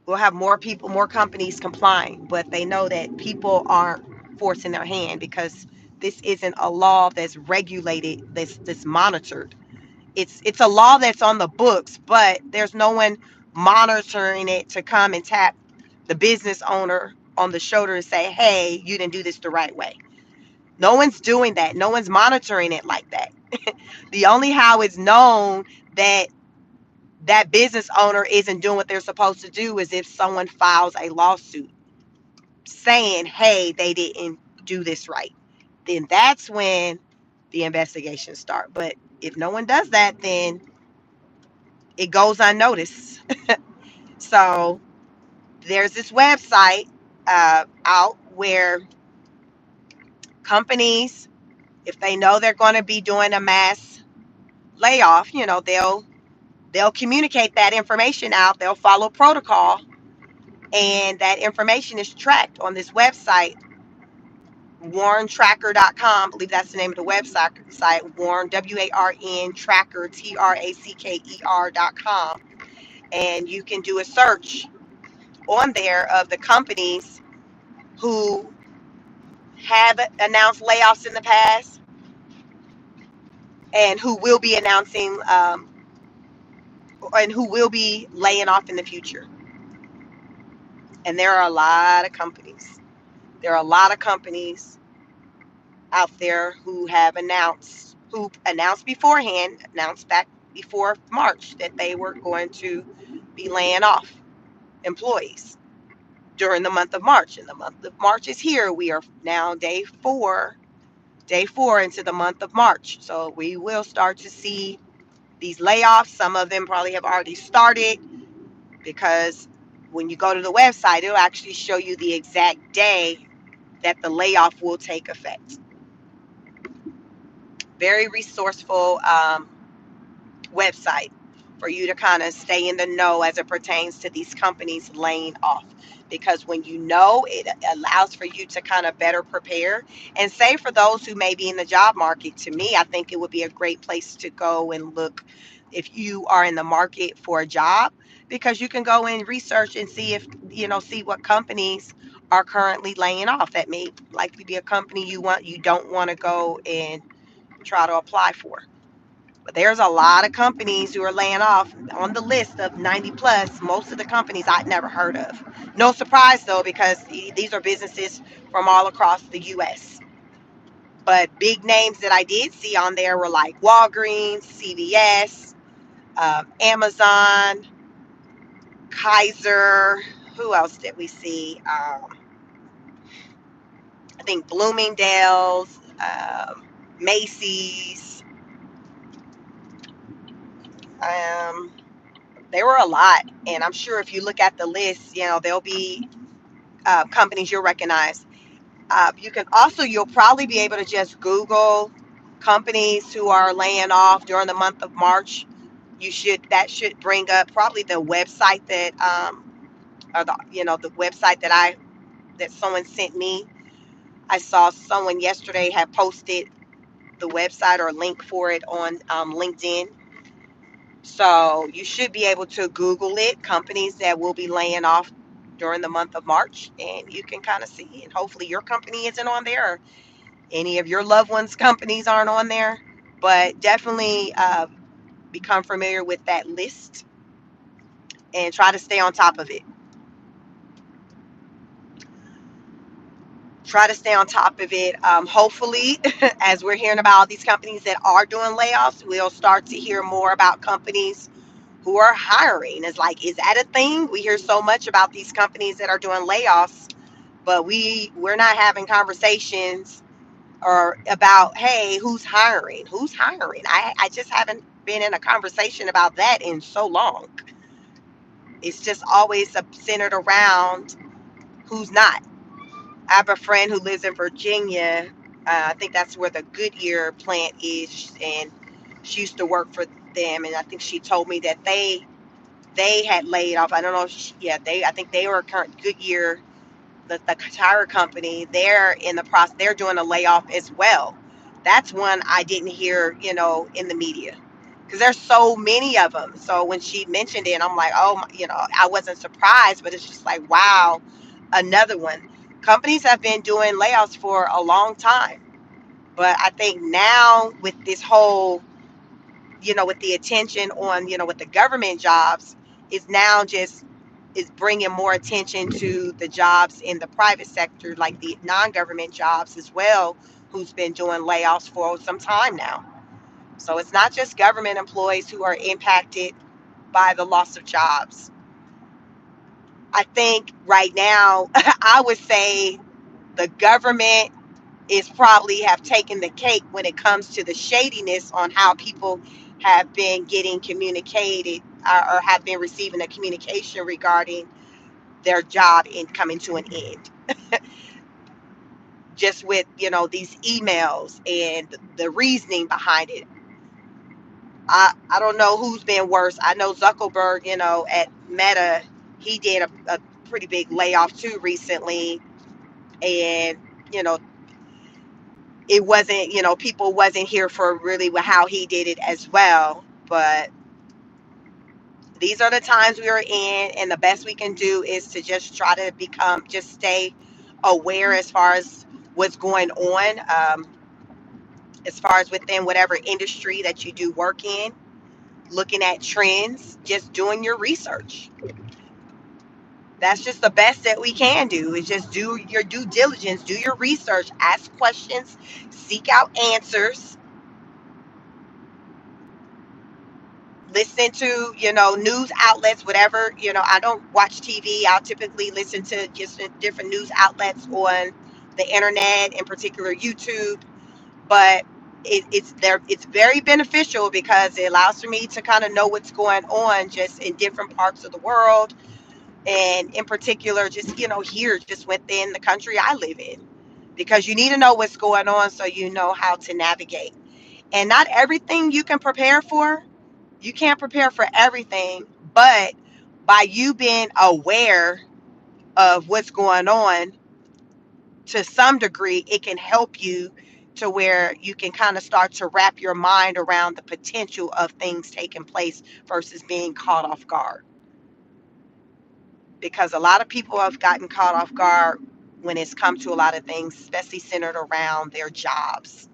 We'll have more people, more companies complying, but they know that people aren't forcing their hand, because this isn't a law that's regulated, that's monitored. It's a law that's on the books, but there's no one monitoring it to come and tap the business owner on the shoulder and say, hey, you didn't do this the right way. No one's doing that. No one's monitoring it like that. The only how it's known that that business owner isn't doing what they're supposed to do is if someone files a lawsuit saying, hey, they didn't do this right. Then that's when the investigations start. But if no one does that, then it goes unnoticed. So there's this website out where companies, if they know they're going to be doing a mass layoff, they'll communicate that information out. They'll follow protocol, and that information is tracked on this website. warntracker.com. I believe that's the name of the website. Warn, WARN tracker, TRACKER.com. And you can do a search on there of the companies who have announced layoffs in the past and who will be announcing and who will be laying off in the future. And there are a lot of companies. There are a lot of companies out there who announced beforehand, announced back before March that they were going to be laying off employees during the month of March. And the month of March is here. We are now day four into the month of March. So we will start to see these layoffs. Some of them probably have already started because when you go to the website, it'll actually show you the exact day that the layoff will take effect. Very resourceful website for you to kind of stay in the know as it pertains to these companies laying off. Because when you know, it allows for you to kind of better prepare. And say for those who may be in the job market, to me, I think it would be a great place to go and look if you are in the market for a job, because you can go and research and see if, see what companies are currently laying off. That may likely be a company you don't want to go and try to apply for. But there's a lot of companies who are laying off on the list of 90 plus. Most of the companies I'd never heard of. No surprise though, because these are businesses from all across the U.S. But big names that I did see on there were like Walgreens, CVS, Amazon, Kaiser. Who else did we see? I think Bloomingdale's, Macy's. Um, There were a lot, and I'm sure if you look at the list, there'll be companies you'll recognize. You'll probably be able to just Google companies who are laying off during the month of March. That should bring up probably the website that or the website that someone sent me. I saw someone yesterday had posted the website or link for it on LinkedIn. So you should be able to Google it, companies that will be laying off during the month of March, and you can kind of see. And hopefully your company isn't on there, or any of your loved ones' companies aren't on there. But definitely become familiar with that list and try to stay on top of it. Try to stay on top of it. Hopefully, as we're hearing about all these companies that are doing layoffs, we'll start to hear more about companies who are hiring. It's like, is that a thing? We hear so much about these companies that are doing layoffs, but we're not having conversations or about, hey, who's hiring? Who's hiring? I just haven't been in a conversation about that in so long. It's just always centered around who's not. I have a friend who lives in Virginia. I think that's where the Goodyear plant is, and she used to work for them. And I think she told me that they had laid off. I don't know. I think they were current Goodyear, the tire company. They're in the process. They're doing a layoff as well. That's one I didn't hear, in the media, because there's so many of them. So when she mentioned it, I'm like, oh, I wasn't surprised, but it's just like, wow, another one. Companies have been doing layoffs for a long time, but I think now with this whole, with the attention on, with the government jobs, is now just is bringing more attention to the jobs in the private sector, like the non-government jobs as well, who's been doing layoffs for some time now. So it's not just government employees who are impacted by the loss of jobs. I think right now, I would say the government is probably have taken the cake when it comes to the shadiness on how people have been getting communicated, or have been receiving the communication regarding their job in coming to an end. Just with, these emails and the reasoning behind it. I don't know who's been worse. I know Zuckerberg, at Meta, he did a pretty big layoff too recently. And, you know, it wasn't, people wasn't here for really how he did it as well. But these are the times we are in, and the best we can do is to just try to just stay aware as far as what's going on, as far as within whatever industry that you do work in, looking at trends, just doing your research. That's just the best that we can do, is just do your due diligence, do your research, ask questions, seek out answers, listen to, news outlets, whatever. I don't watch TV. I'll typically listen to just different news outlets on the internet, in particular YouTube. But it's very beneficial because it allows for me to kind of know what's going on just in different parts of the world, and in particular just here, just within the country I live in, because you need to know what's going on so you know how to navigate. And not everything you can prepare for. You can't prepare for everything, but by you being aware of what's going on, to some degree it can help you to where you can kind of start to wrap your mind around the potential of things taking place versus being caught off guard. Because a lot of people have gotten caught off guard when it's come to a lot of things, especially centered around their jobs.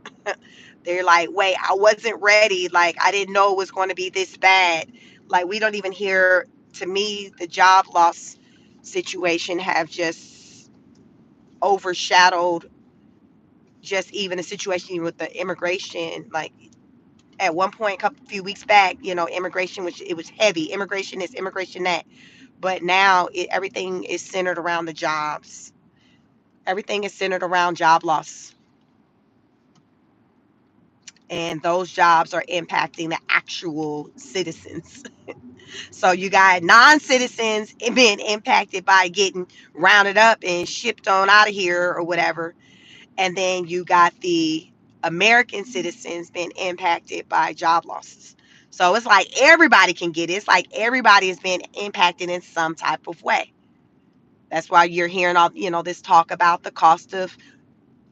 They're like, wait, I wasn't ready. Like, I didn't know it was going to be this bad. Like, we don't even hear, to me, the job loss situation have just overshadowed just even the situation with the immigration. Like, at one point, a couple few weeks back, immigration, which it was heavy. Immigration is immigration that. But now everything is centered around the jobs. Everything is centered around job loss. And those jobs are impacting the actual citizens. So you got non-citizens being impacted by getting rounded up and shipped on out of here or whatever. And then you got the American citizens being impacted by job losses. So it's like everybody can get it. It's like everybody is being impacted in some type of way. That's why you're hearing all, this talk about the cost of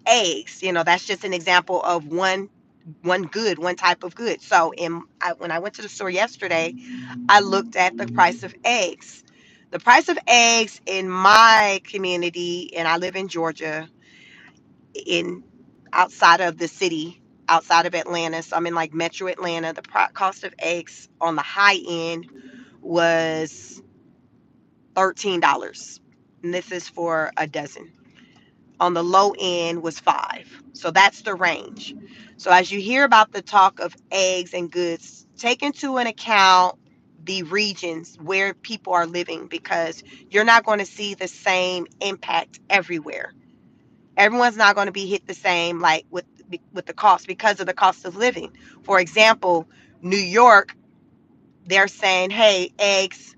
eggs. That's just an example of one type of good. So when I went to the store yesterday, I looked at the price of eggs. The price of eggs in my community, and I live in Georgia, in outside of the city, outside of Atlanta. So I'm in like Metro Atlanta. The cost of eggs on the high end was $13, and this is for a dozen. On the low end was 5. So that's the range. So as you hear about the talk of eggs and goods, take into an account the regions where people are living, because you're not going to see the same impact everywhere. Everyone's not going to be hit the same, like with the cost, because of the cost of living. For example, New York, they're saying, hey, eggs